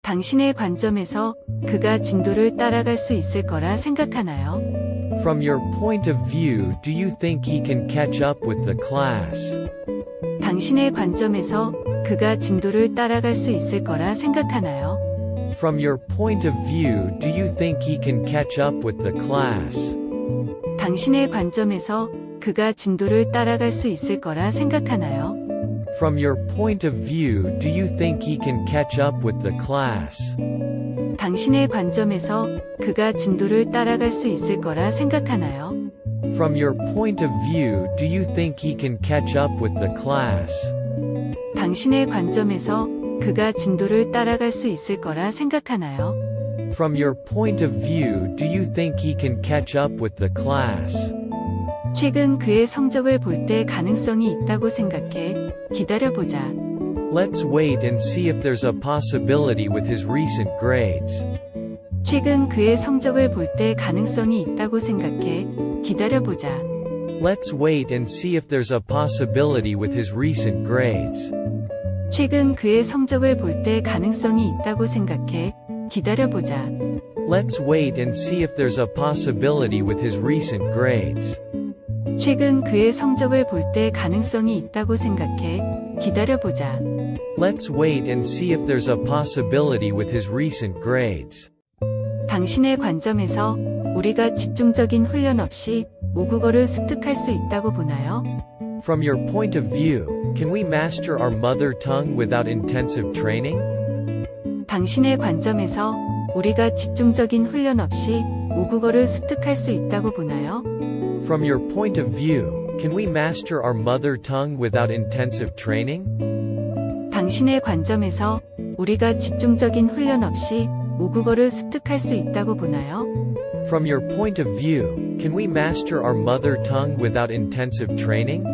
당신의 관점에서 그가 진도를 따라갈 수 있을 거라 생각하나요? From your point of view, do you think he can catch up with the class? 당신의 관점에서 그가 진도를 따라갈 수 있을 거라 생각하나요? From your point of view, do you think he can catch up with the class? 당신의 관점에서 그가 진도를 따라갈 수 있을 거라 생각하나요? From your point of view, do you think he can catch up with the class? 당신의 관점에서 그가 진도를 따라갈 수 있을 거라 생각하나요? From your point of view, do you think he can catch up with the class? 당신의 관점에서 그가 진도를 따라갈 수 있을 거라 생각하나요? From your point of view, do you think he can catch up with the class? 최근 그의 성적을 볼 때 가능성이 있다고 생각해. 기다려보자. Let's wait and see if there's a possibility with his recent grades. 최근 그의 성적을 볼 때 가능성이 있다고 생각해. 기다려보자. Let's wait and see if there's a possibility with his recent grades. 최근 그의 성적을 볼 때 가능성이 있다고 생각해. 기다려보자. Let's wait and see if there's a possibility with his recent grades. 최근 그의 성적을 볼 때 가능성이 있다고 생각해. 기다려보자. Let's wait and see if there's a possibility with his recent grades. 당신의 관점에서 우리가 집중적인 훈련 없이 모국어를 습득할 수 있다고 보나요? From your point of view, can we master our mother tongue without intensive training? 당신의 관점에서 우리가 집중적인 훈련 없이 모국어를 습득할 수 있다고 보나요? From your point of view, can we master our mother tongue without intensive training? 당신의 관점에서 우리가 집중적인 훈련 없이 모국어를 습득할 수 있다고 보나요? From your point of view, can we master our mother tongue without intensive training?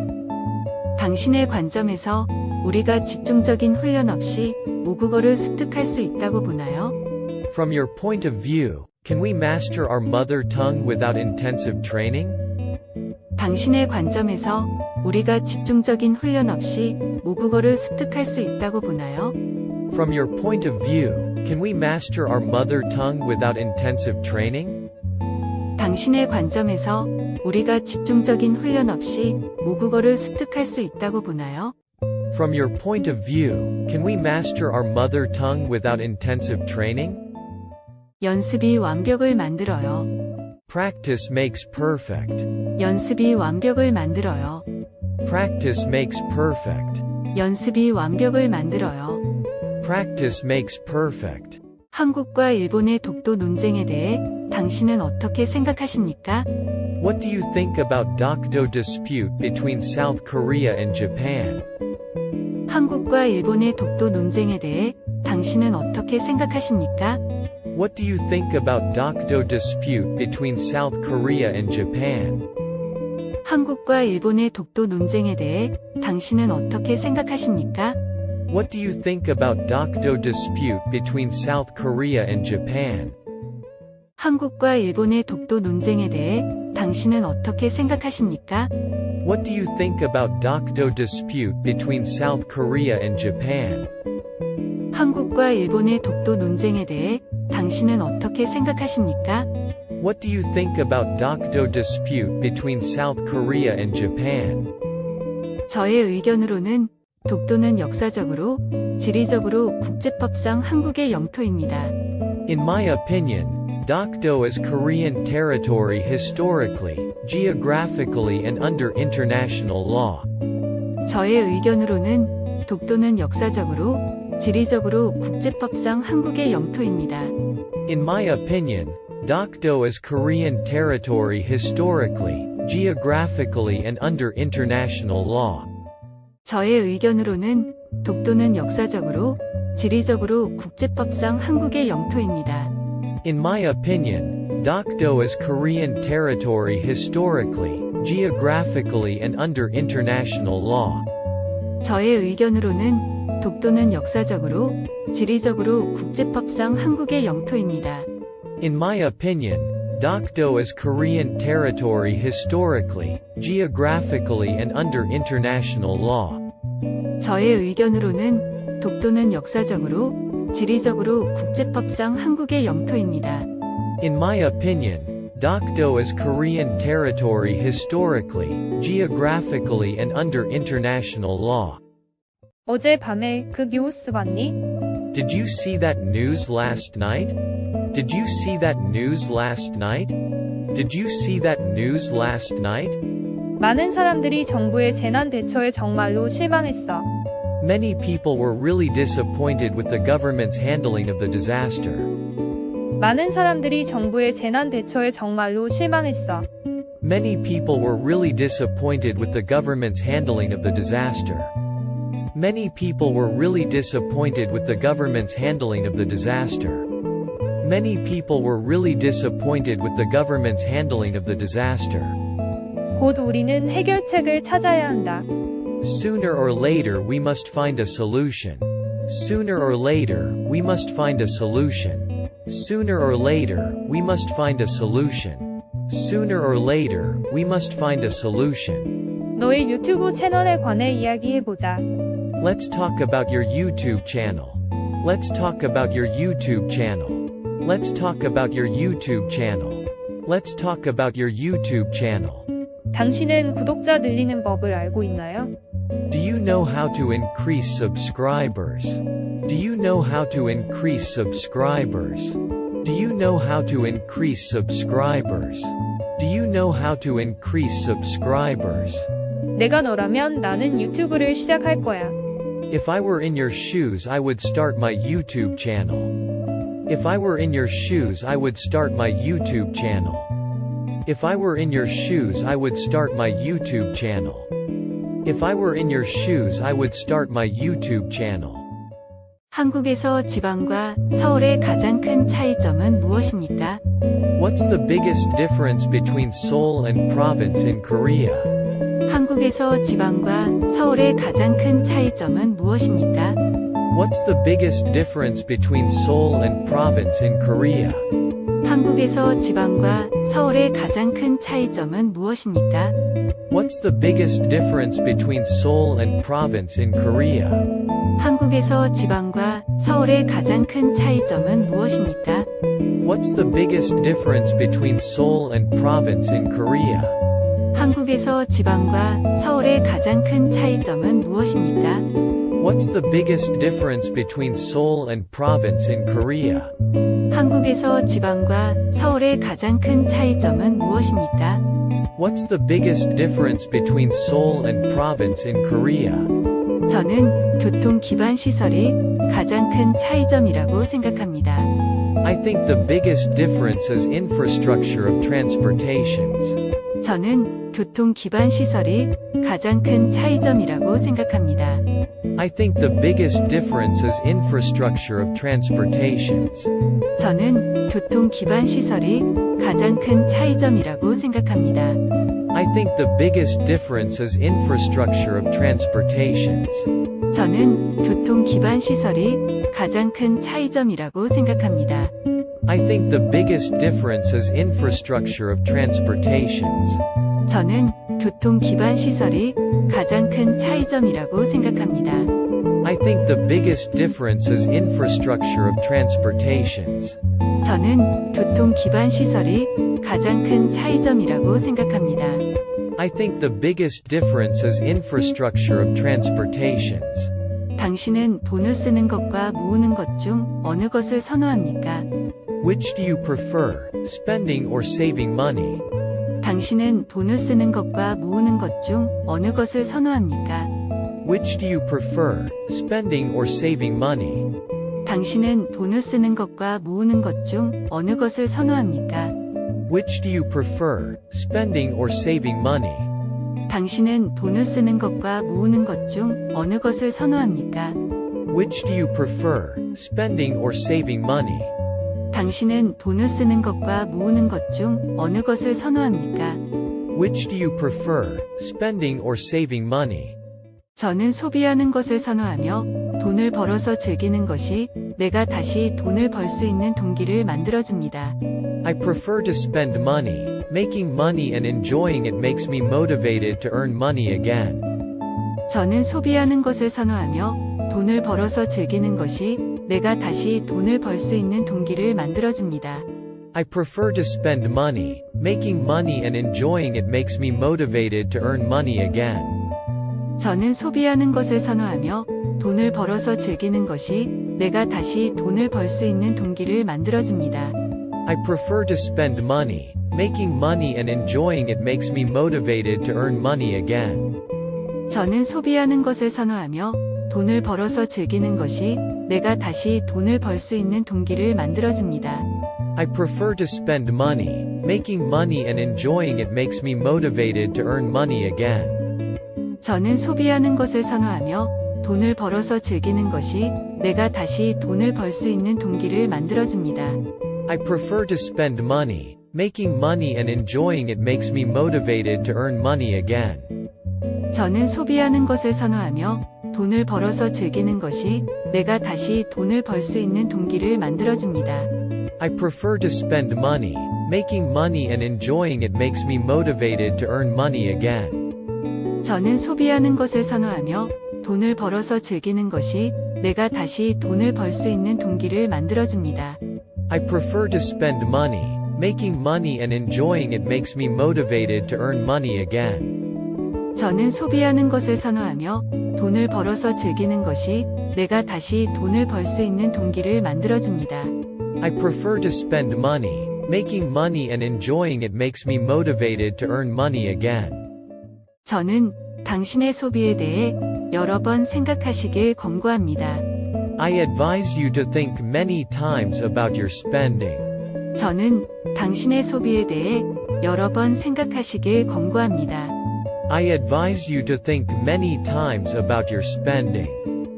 당신의 관점에서 우리가 집중적인 훈련 없이 모국어를 습득할 수 있다고 보나요? From your point of view, can we master our mother tongue without intensive training? 당신의 관점에서 우리가 집중적인 훈련 없이 모국어를 습득할 수 있다고 보나요? From your point of view, can we master our mother tongue without intensive training? 당신의 관점에서 우리가 집중적인 훈련 없이 모국어를 습득할 수 있다고 보나요? From your point of view, can we master our mother tongue without intensive training? 연습이 완벽을 만들어요. Practice makes perfect. 연습이 완벽을 만들어요. Practice makes perfect. 연습이 완벽을 만들어요. Practice makes perfect. 한국과 일본의 독도 논쟁에 대해 당신은 어떻게 생각하십니까? What do you think about Dokdo dispute between South Korea and Japan? 한국과 일본의 독도 논쟁에 대해 당신은 어떻게 생각하십니까? What do you think about Dokdo dispute between South Korea and Japan? 한국과 일본의 독도 논쟁에 대해 당신은 어떻게 생각하십니까? What do you think about Dokdo dispute between South Korea and Japan? 한국과 일본의 독도 논쟁에 대해 당신은 어떻게 생각하십니까? What do you think about Dokdo dispute between South Korea and Japan? 한국과 일본의 독도 논쟁에 대해 당신은 어떻게 생각하십니까? What do you think about Dokdo dispute between South Korea and Japan? 저의 의견으로는 독도는 역사적으로, 지리적으로 국제법상 한국의 영토입니다. In my opinion, Dokdo is Korean territory historically, geographically and under international law. 저의 의견으로는 독도는 역사적으로, 지리적으로 국제법상 한국의 영토입니다. In my opinion, Dokdo is Korean territory historically, geographically and under international law. 저의 의견으로는 독도는 역사적으로, 지리적으로 국제법상 한국의 영토입니다. In my opinion, Dokdo is Korean territory historically, geographically and under international law. 저의 의견으로는 독도는 역사적으로, 지리적으로 국제법상 한국의 영토입니다. In my opinion, Dokdo is Korean territory historically, geographically and under international law. 저의 의견으로는 독도는 역사적으로, 지리적으로 국제법상 한국의 영토입니다. In my opinion, Dokdo is Korean territory historically, geographically and under international law. 어제 밤에 그 뉴스 봤니? Did you see that news last night? Did you see that news last night? Did you see that news last night? 많은 사람들이 정부의 재난 대처에 정말로 실망했어. Many people were really disappointed with the government's handling of the disaster. 많은 사람들이 정부의 재난 대처에 정말로 실망했어. Many people were really disappointed with the government's handling of the disaster. Many people were really disappointed with the government's handling of the disaster. Many people were really disappointed with the government's handling of the disaster. 곧 우리는 해결책을 찾아야 한다. Sooner or later we must find a solution. Sooner or later, we must find a solution. Sooner or later, we must find a solution. Sooner or later, we must find a solution. 너의 유튜브 채널에 관해 이야기해보자. Let's talk about your YouTube channel. Let's talk about your YouTube channel. Let's talk about your YouTube channel. Let's talk about your YouTube channel. 당신은 구독자 늘리는 법을 알고 있나요? Do you know how to increase subscribers? Do you know how to increase subscribers? Do you know how to increase subscribers? Do you know how to increase subscribers? 내가 너라면 나는 유튜브를 시작할 거야. If I were in your shoes, I would start my YouTube channel. If I were in your shoes, I would start my YouTube channel. If I were in your shoes, I would start my YouTube channel. If I were in your shoes, I would start my YouTube channel. 한국에서 지방과 서울의 가장 큰 차이점은 무엇입니까? What's the biggest difference between Seoul and province in Korea? 한국에서 지방과 서울의 가장 큰 차이점은 무엇입니까? What's the biggest difference between Seoul and province in Korea? 한국에서 지방과 서울의 가장 큰 차이점은 무엇입니까? What's the biggest difference between Seoul and province in Korea? 한국에서 지방과 서울의 가장 큰 차이점은 무엇입니까? What's the biggest difference between Seoul and province in Korea? 한국에서 지방과 서울의 가장 큰 차이점은 무엇입니까? What's the biggest difference between Seoul and province in Korea? 한국에서 지방과 서울의 가장 큰 차이점은 무엇입니까? What's the biggest difference between Seoul and province in Korea? 저는 교통 기반 시설이 가장 큰 차이점이라고 생각합니다. I think the biggest difference is infrastructure of transportations. 저는 교통 기반 시설이 가장 큰 차이점이라고 생각합니다. I think the biggest difference is infrastructure of transportations. 저는 교통 기반 시설이 가장 큰 차이점이라고 생각합니다. I think the biggest difference is infrastructure of transportations. 저는 교통 기반 시설이 가장 큰 차이점이라고 생각합니다. I think the biggest difference is infrastructure of transportations. 저는 교통 기반 시설이 가장 큰 차이점이라고 생각합니다. I think the biggest difference is infrastructure of transportations. 저는 교통 기반 시설이 가장 큰 차이점이라고 생각합니다. I think the biggest difference is infrastructure of transportations. 당신은 돈을 쓰는 것과 모으는 것 중 어느 것을 선호합니까? Which do you prefer, spending or saving money? 당신은 돈을 쓰는 것과 모으는 것 중 어느 것을 선호합니까? Which do you prefer, spending or saving money? 당신은 돈을 쓰는 것과 모으는 것 중 어느 것을 선호합니까? Which do you prefer, spending or saving money? 당신은 돈을 쓰는 것과 모으는 것 중 어느 것을 선호합니까? Which do you prefer, spending or saving money? 당신은 돈을 쓰는 것과 모으는 것 중 어느 것을 선호합니까? Which do you prefer, spending or saving money? 저는 소비하는 것을 선호하며 돈을 벌어서 즐기는 것이 내가 다시 돈을 벌 수 있는 동기를 만들어줍니다. I prefer to spend money. Making money and enjoying it makes me motivated to earn money again. 저는 소비하는 것을 선호하며 돈을 벌어서 즐기는 것이 내가 다시 돈을 벌 수 있는 동기를 만들어줍니다. I prefer to spend money. Making money and enjoying it makes me motivated to earn money again. 저는 소비하는 것을 선호하며 돈을 벌어서 즐기는 것이 내가 다시 돈을 벌 수 있는 동기를 만들어줍니다. I prefer to spend money. Making money and enjoying it makes me motivated to earn money again. 저는 소비하는 것을 선호하며 돈을 벌어서 즐기는 것이 내가 다시 돈을 벌 수 있는 동기를 만들어줍니다. I prefer to spend money. Making money and enjoying it makes me motivated to earn money again. 저는 소비하는 것을 선호하며 돈을 벌어서 즐기는 것이 내가 다시 돈을 벌 수 있는 동기를 만들어줍니다. I prefer to spend money. Making money and enjoying it makes me motivated to earn money again. 저는 소비하는 것을 선호하며 돈을 벌어서 즐기는 것이 내가 다시 돈을 벌 수 있는 동기를 만들어줍니다. I prefer to spend money. Making money and enjoying it makes me motivated to earn money again. 저는 소비하는 것을 선호하며 돈을 벌어서 즐기는 것이 내가 다시 돈을 벌 수 있는 동기를 만들어줍니다. I prefer to spend money. Making money and enjoying it makes me motivated to earn money again. 저는 소비하는 것을 선호하며 돈을 벌어서 즐기는 것이 내가 다시 돈을 벌 수 있는 동기를 만들어줍니다. I prefer to spend money. Making money and enjoying it makes me motivated to earn money again. 저는 당신의 소비에 대해 여러 번 생각하시길 권고합니다. I advise you to think many times about your spending. 저는 당신의 소비에 대해 여러 번 생각하시길 권고합니다. I advise you to think many times about your spending.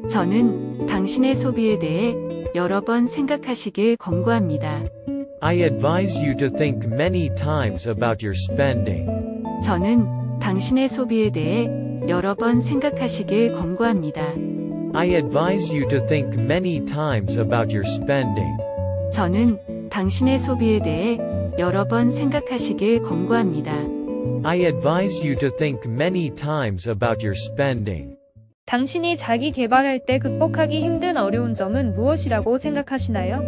저는 당신의 소비에 대해 여러 번 생각하시길 권고합니다. I advise you to think many times about your spending. 저는 당신의 소비에 대해 여러 번 생각하시길 권고합니다. I advise you to think many times about your spending. 저는 당신의 소비에 대해 여러 번 생각하시길 권고합니다. I advise you to think many times about your spending. 당신이 자기 개발할 때 극복하기 힘든 어려운 점은 무엇이라고 생각하시나요?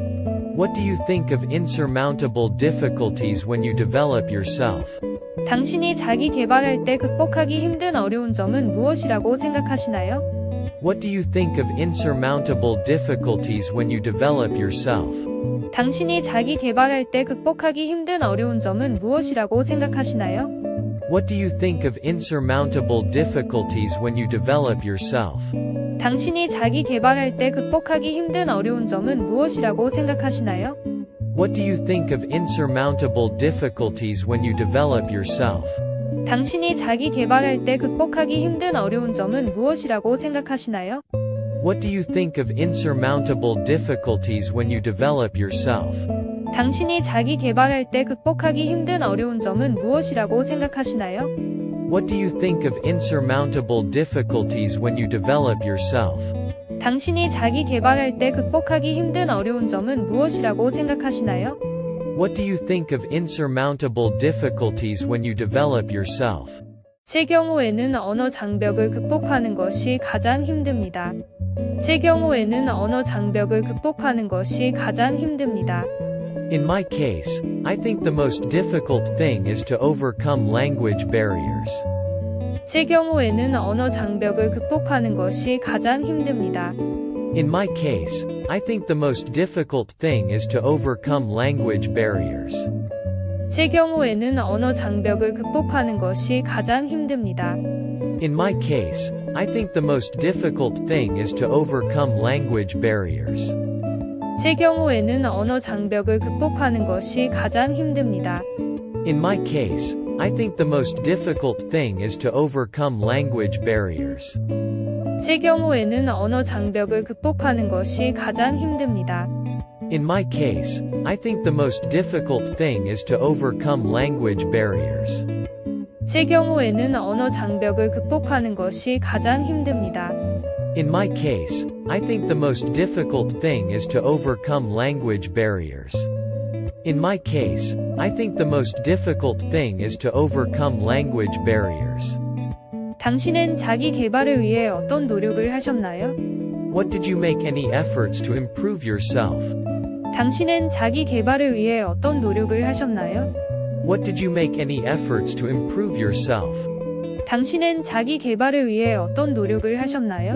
What do you think of insurmountable difficulties when you develop yourself? 당신이 자기 개발할 때 극복하기 힘든 어려운 점은 무엇이라고 생각하시나요? What do you think of insurmountable difficulties when you develop yourself? 당신이 자기 개발할 때 극복하기 힘든 어려운 점은 무엇이라고 생각하시나요? What do you think of insurmountable difficulties when you develop yourself? 당신이 자기 개발할 때 극복하기 힘든 어려운 점은 무엇이라고 생각하시나요? What do you think of insurmountable difficulties when you develop yourself? 당신이 자기 개발할 때 극복하기 힘든 어려운 점은 무엇이라고 생각하시나요? What do you think of insurmountable difficulties when you develop yourself? 당신이 자기 개발할 때 극복하기 힘든 어려운 점은 무엇이라고 생각하시나요? What do you think of insurmountable difficulties when you develop yourself? 당신이 자기 개발할 때 극복하기 힘든 어려운 점은 무엇이라고 생각하시나요? What do you think of insurmountable difficulties when you develop yourself? 제 경우에는 언어 장벽을 극복하는 것이 가장 힘듭니다. 제 경우에는 언어 장벽을 극복하는 것이 가장 힘듭니다. In my case, I think the most difficult thing is to overcome language barriers. 제 경우에는 언어 장벽을 극복하는 것이 가장 힘듭니다. In my case, I think the most difficult thing is to overcome language barriers. 제 경우에는 언어 장벽을 극복하는 것이 가장 힘듭니다. In my case, I think the most difficult thing is to overcome language barriers. 제 경우에는 언어 장벽을 극복하는 것이 가장 힘듭니다. In my case, I think the most difficult thing is to overcome language barriers. 제 경우에는 언어 장벽을 극복하는 것이 가장 힘듭니다. In my case, I think the most difficult thing is to overcome language barriers. 제 경우에는 언어 장벽을 극복하는 것이 가장 힘듭니다. In my case, I think the most difficult thing is to overcome language barriers. In my case, I think the most difficult thing is to overcome language barriers. 당신은 자기 개발을 위해 어떤 노력을 하셨나요? What did you make any efforts to improve yourself? 당신은 자기 개발을 위해 어떤 노력을 하셨나요? What did you make any efforts to improve yourself? 당신은 자기 개발을 위해 어떤 노력을 하셨나요?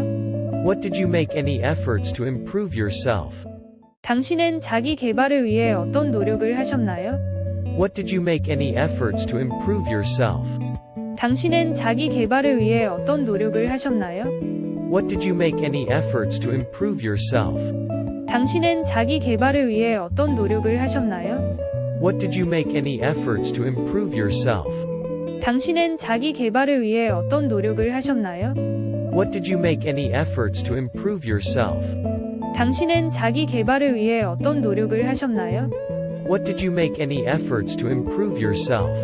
What did you make any efforts to improve yourself? 당신은 자기 개발을 위해 어떤 노력을 하셨나요? What did you make any efforts to improve yourself? 당신은 자기 개발을 위해 어떤 노력을 하셨나요? What did you make any efforts to improve yourself? 당신은 자기 개발을 위해 어떤 노력을 하셨나요? What did you make any efforts to improve yourself? 당신은 자기 개발을 위해 어떤 노력을 하셨나요? What did you make any efforts to improve yourself? 당신은 자기 개발을 위해 어떤 노력을 하셨나요? What did you make any efforts to improve yourself?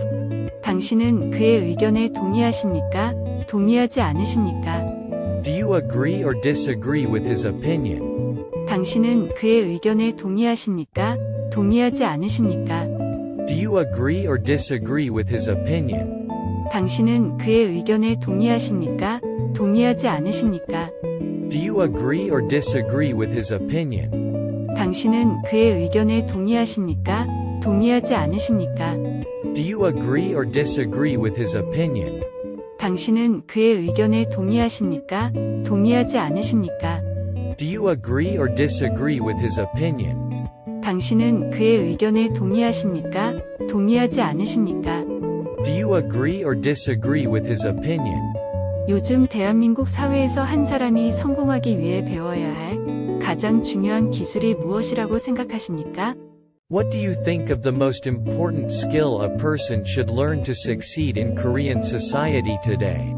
당신은 그의 의견에 동의하십니까? 동의하지 않으십니까? Do you agree or disagree with his opinion? 당신은 그의 의견에 동의하십니까? 동의하지 않으십니까? Do you agree or disagree with his opinion? 당신은 그의 의견에 동의하십니까? 동의하지 않으십니까? Do you agree or disagree with his opinion? 당신은 그의 의견에 동의하십니까? 동의하지 않으십니까? Do you agree or disagree with his opinion? 당신은 그의 의견에 동의하십니까? 동의하지 않으십니까? Do you agree or disagree with his opinion? 당신은 그의 의견에 동의하십니까? 동의하지 않으십니까? Do you agree or disagree with his opinion? 요즘 대한민국 사회에서 한 사람이 성공하기 위해 배워야 할 가장 중요한 기술이 무엇이라고 생각하십니까? What do you think of the most important skill a person should learn to succeed in Korean society today?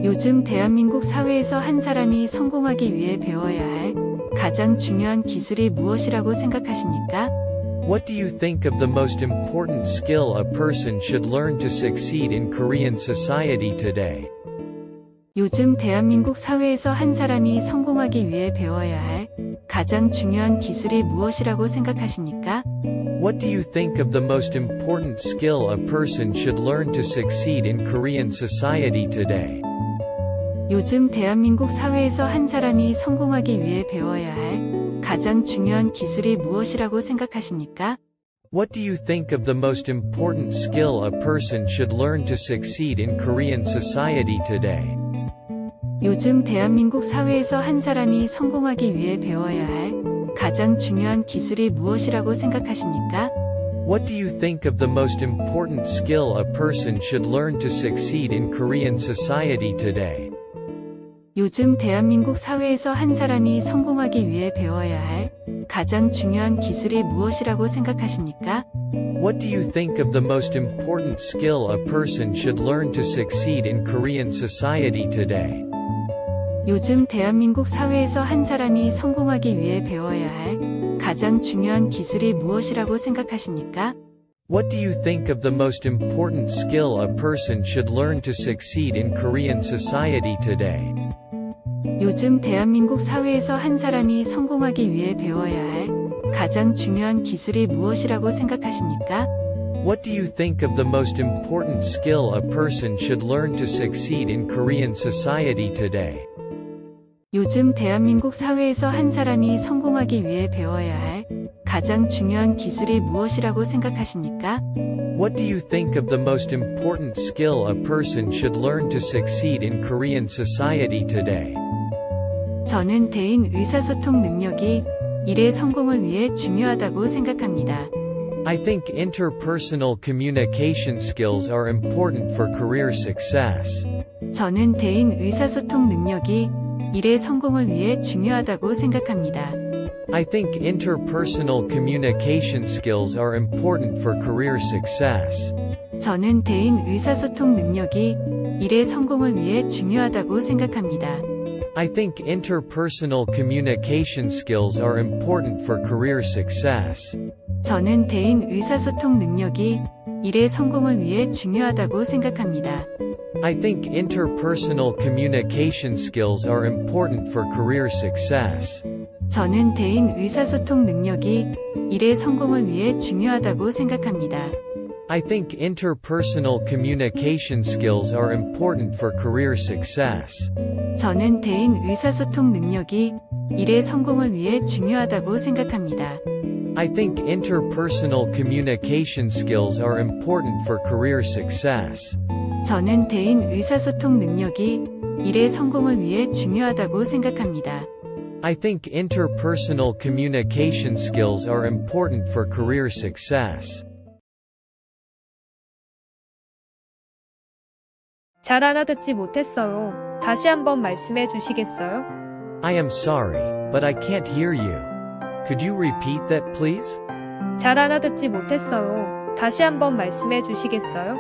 요즘 대한민국 사회에서 한 사람이 성공하기 위해 배워야 할 가장 중요한 기술이 무엇이라고 생각하십니까? What do you think of the most important skill a person should learn to succeed in Korean society today? 요즘 대한민국 사회에서 한 사람이 성공하기 위해 배워야 할 가장 중요한 기술이 무엇이라고 생각하십니까? What do you think of the most important skill a person should learn to succeed in Korean society today? 요즘 대한민국 사회에서 한 사람이 성공하기 위해 배워야 할 가장 중요한 기술이 무엇이라고 생각하십니까? What do you think of the most important skill a person should learn to succeed in Korean society today? 요즘 대한민국 사회에서 한 사람이 성공하기 위해 배워야 할 가장 중요한 기술이 무엇이라고 생각하십니까? What do you think of the most important skill a person should learn to succeed in Korean society today? 요즘 대한민국 사회에서 한 사람이 성공하기 위해 배워야 할 가장 중요한 기술이 무엇이라고 생각하십니까? What do you think of the most important skill a person should learn to succeed in Korean society today? 요즘 대한민국 사회에서 한 사람이 성공하기 위해 배워야 할 가장 중요한 기술이 무엇이라고 생각하십니까? What do you think of the most important skill a person should learn to succeed in Korean society today? 요즘 대한민국 사회에서 한 사람이 성공하기 위해 배워야 할 가장 중요한 기술이 무엇이라고 생각하십니까? What do you think of the most important skill a person should learn to succeed in Korean society today? 요즘 대한민국 사회에서 한 사람이 성공하기 위해 배워야 할 가장 중요한 기술이 무엇이라고 생각하십니까? What do you think of the most important skill a person should learn to succeed in Korean society today? 저는 대인 의사소통 능력이 일의 성공을 위해 중요하다고 생각합니다. I think interpersonal communication skills are important for career success. 저는 대인 의사소통 능력이 일의 성공을 위해 중요하다고 생각합니다. I think interpersonal communication skills are important for career success. 저는 대인 의사소통 능력이 일의 성공을 위해 중요하다고 생각합니다. I think interpersonal communication skills are important for career success. 저는 대인 의사소통 능력이 일의 성공을 위해 중요하다고 생각합니다. I think interpersonal communication skills are important for career success. 저는 대인 의사소통 능력이 일의 성공을 위해 중요하다고 생각합니다. I think interpersonal communication skills are important for career success. 저는 대인 의사소통 능력이 일의 성공을 위해 중요하다고 생각합니다. I think interpersonal communication skills are important for career success. 저는 대인 의사소통 능력이 일의 성공을 위해 중요하다고 생각합니다. I think interpersonal communication skills are important for career success. 잘 알아듣지 못했어요. 다시 한번 말씀해 주시겠어요? I am sorry, but I can't hear you. Could you repeat that, please? 잘 알아듣지 못했어요. 다시 한번 말씀해 주시겠어요?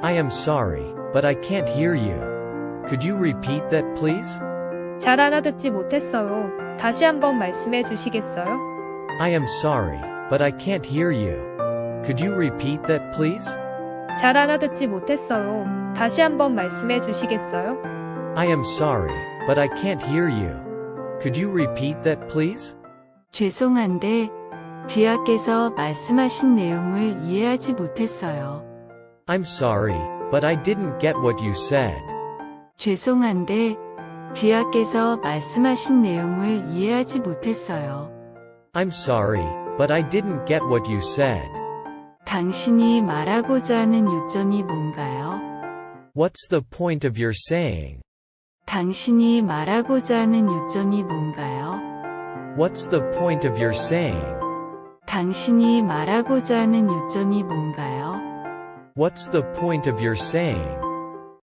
I am sorry, but I can't hear you. Could you repeat that, please? 잘 알아듣지 못했어요. 다시 한번 말씀해 주시겠어요? I am sorry, but I can't hear you. Could you repeat that, please? 잘 알아듣지 못했어요. 다시 한번 말씀해 주시겠어요? I am sorry, but I can't hear you. Could you repeat that, please? 죄송한데 귀하께서 말씀하신 내용을 이해하지 못했어요. I'm sorry, but I didn't get what you said. 죄송한데 귀하께서 말씀하신 내용을 이해하지 못했어요. I'm sorry, but I didn't get what you said. 당신이 말하고자 하는 요점이 뭔가요? What's the point of your saying? 당신이 말하고자 하는 요점이 뭔가요? What's the point of your saying? 당신이 말하고자 하는 요점이 뭔가요? What's the point of your saying?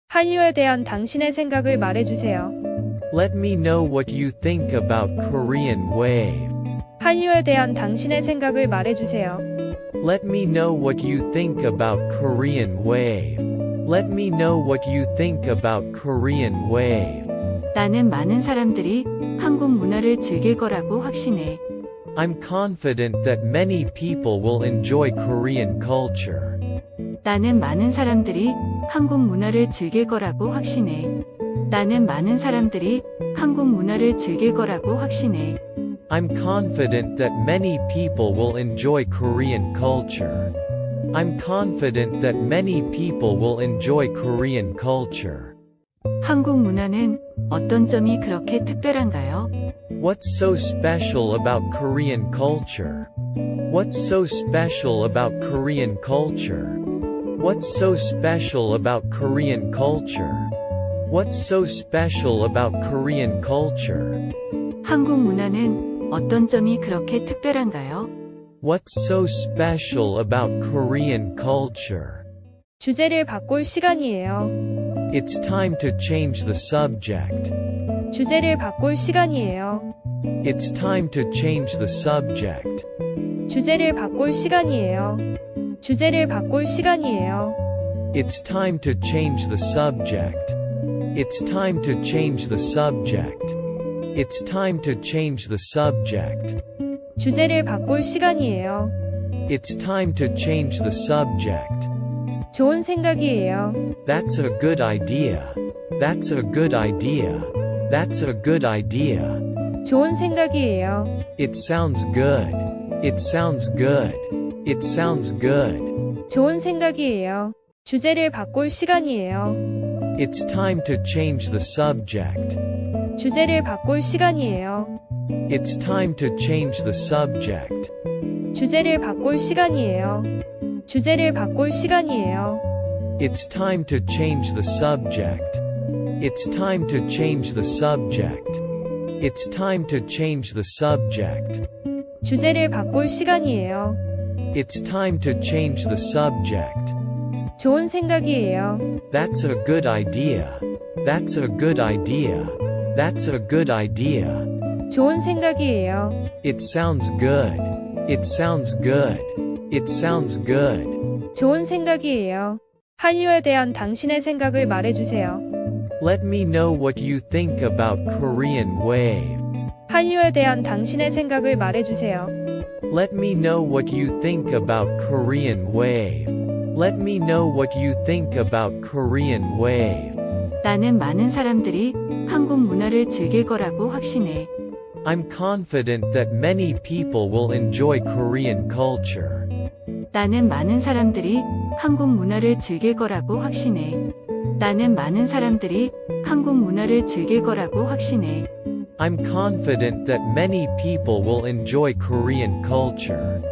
한류에 대한 당신의 생각을 말해 주세요. Let me know what you think about Korean wave. 한류에 대한 당신의 생각을 말해 주세요. Let me know what you think about Korean wave. Let me know what you think about Korean wave. 나는 많은 사람들이 한국 문화를 즐길 거라고 확신해. I'm confident that many people will enjoy Korean culture. 나는 많은 사람들이 한국 문화를 즐길 거라고 확신해. 나는 많은 사람들이 한국 문화를 즐길 거라고 확신해. I'm confident that many people will enjoy Korean culture. I'm confident that many people will enjoy Korean culture. 한국 문화는 어떤 점이 그렇게 특별한가요? What's so special about Korean culture? What's so special about Korean culture? What's so special about Korean culture? What's so special about Korean culture? 한국 문화는 어떤 점이 그렇게 특별한가요? What's so special about Korean culture? 주제를 바꿀 시간이에요. It's time to change the subject. 주제를 바꿀 시간이에요. It's time to change the subject. 주제를 바꿀 시간이에요. 주제를 바꿀 시간이에요. It's time to change the subject. It's time to change the subject. It's time to change the subject. 주제를 바꿀 시간이에요. It's time to change the subject. 좋은 생각이에요. That's a good idea. That's a good idea. That's a good idea. 좋은 생각이에요. It sounds good. It sounds good. It sounds good. 좋은 생각이에요. 주제를 바꿀 시간이에요. It's time to change the subject. 주제를 바꿀 시간이에요. It's time to change the subject. 주제를 바꿀 시간이에요. 주제를 바꿀 시간이에요. It's time to change the subject. It's time to change the subject. It's time to change the subject. 주제를 바꿀 시간이에요. It's time to change the subject. 좋은 생각이에요. That's a good idea. That's a good idea. That's a good idea. 좋은 생각이에요. It sounds good. It sounds good. It sounds good. 좋은 생각이에요. 한류에 대한 당신의 생각을 말해주세요. Let me know what you think about Korean wave. 한류에 대한 당신의 생각을 말해주세요. Let me know what you think about Korean wave. Let me know what you think about Korean wave. 나는 많은 사람들이 한국 문화를 즐길 거라고 확신해. I'm confident that many people will enjoy Korean culture. 나는 많은 사람들이 한국 문화를 즐길 거라고 확신해. 나는 많은 사람들이 한국 문화를 즐길 거라고 확신해. I'm confident that many people will enjoy Korean culture.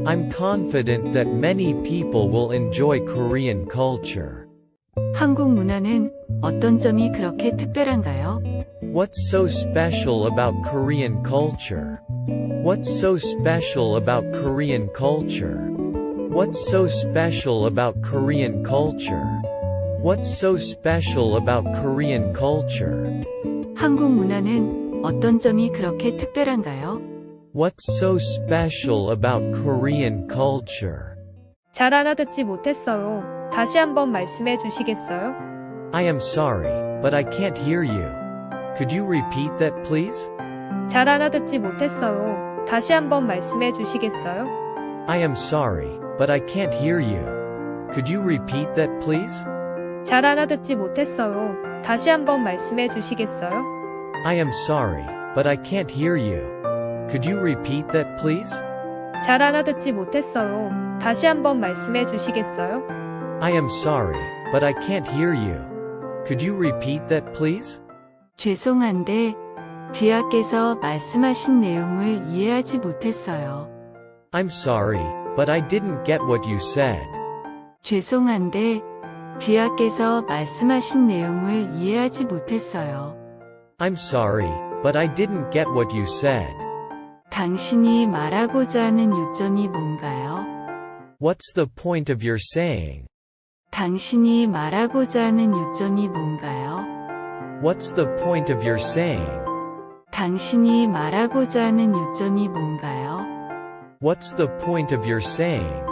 I'm confident that many people will enjoy Korean culture. 한국 문화는 어떤 점이 그렇게 특별한가요? What's so special about Korean culture? What's so special about Korean culture? What's so special about Korean culture? What's so special about Korean culture? 한국 문화는 어떤 점이 그렇게 특별한가요? What's so special about Korean culture? 잘 알아듣지 못했어요. 다시 한번 말씀해 주시겠어요? I am sorry, but I can't hear you. Could you repeat that, please? 잘 알아듣지 못했어요. 다시 한번 말씀해 주시겠어요? I am sorry, but I can't hear you. Could you repeat that, please? 잘 알아듣지 못했어요. 다시 한번 말씀해 주시겠어요? I am sorry, but I can't hear you. Could you repeat that, please? 잘 알아듣지 못했어요. 다시 한번 말씀해 주시겠어요? I am sorry, but I can't hear you. Could you repeat that, please? 죄송한데 귀하께서 말씀하신 내용을 이해하지 못했어요. I'm sorry, but I didn't get what you said. 죄송한데 귀하께서 말씀하신 내용을 이해하지 못했어요. I'm sorry, but I didn't get what you said. 당신이 말하고자 하는 요점이 뭔가요? What's the point of your saying? 당신이 말하고자 하는 요점이 뭔가요? What's the point of your saying? 당신이 말하고자 하는 요점이 뭔가요? What's the point of your saying?